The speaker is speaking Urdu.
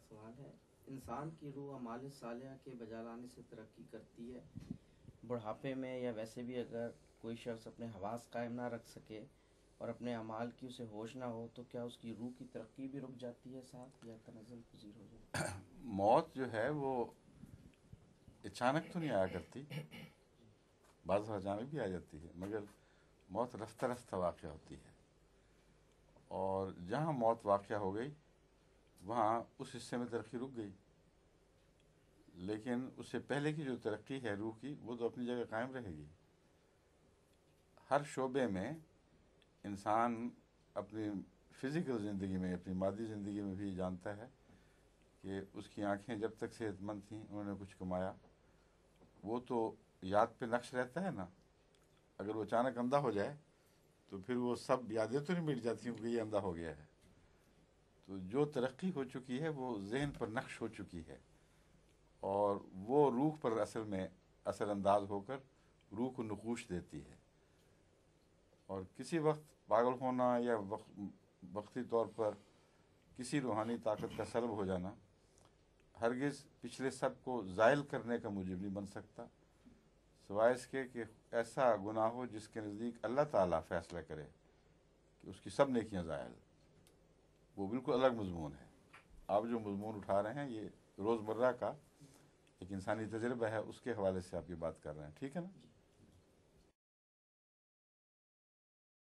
سوال ہے، انسان کی روح اعمال صالحہ کے بجا لانے سے ترقی کرتی ہے، بڑھاپے میں یا ویسے بھی اگر کوئی شخص اپنے حواس قائم نہ رکھ سکے اور اپنے اعمال کی اسے ہوش نہ ہو تو کیا اس کی روح کی ترقی بھی رک جاتی ہے ساتھ یا تنزل پذیر ہو جاتی ہے؟ موت جو ہے وہ اچانک تو نہیں آیا کرتی، بعض اچانک بھی آ جاتی ہے، مگر موت رفتہ رفتہ واقع ہوتی ہے، اور جہاں موت واقع ہو گئی وہاں اس حصے میں ترقی رک گئی، لیکن اس سے پہلے کی جو ترقی ہے روح کی وہ تو اپنی جگہ قائم رہے گی۔ ہر شعبے میں انسان اپنی فزیکل زندگی میں، اپنی مادی زندگی میں بھی جانتا ہے کہ اس کی آنکھیں جب تک صحت مند تھیں انہوں نے کچھ کمایا، وہ تو یاد پہ نقش رہتا ہے نا، اگر وہ اچانک اندھا ہو جائے تو پھر وہ سب یادیں تو نہیں مٹ جاتی کیونکہ یہ اندھا ہو گیا ہے۔ تو جو ترقی ہو چکی ہے وہ ذہن پر نقش ہو چکی ہے، اور وہ روح پر اصل میں اثر انداز ہو کر روح کو نقوش دیتی ہے، اور کسی وقت پاگل ہونا یا وقتی طور پر کسی روحانی طاقت کا سلب ہو جانا ہرگز پچھلے سب کو زائل کرنے کا موجب نہیں بن سکتا، سوائے اس کے کہ ایسا گناہ ہو جس کے نزدیک اللہ تعالیٰ فیصلہ کرے کہ اس کی سب نیکیاں زائل، وہ بالکل الگ مضمون ہے۔ آپ جو مضمون اٹھا رہے ہیں یہ روزمرہ کا ایک انسانی تجربہ ہے، اس کے حوالے سے آپ یہ بات کر رہے ہیں، ٹھیک ہے نا؟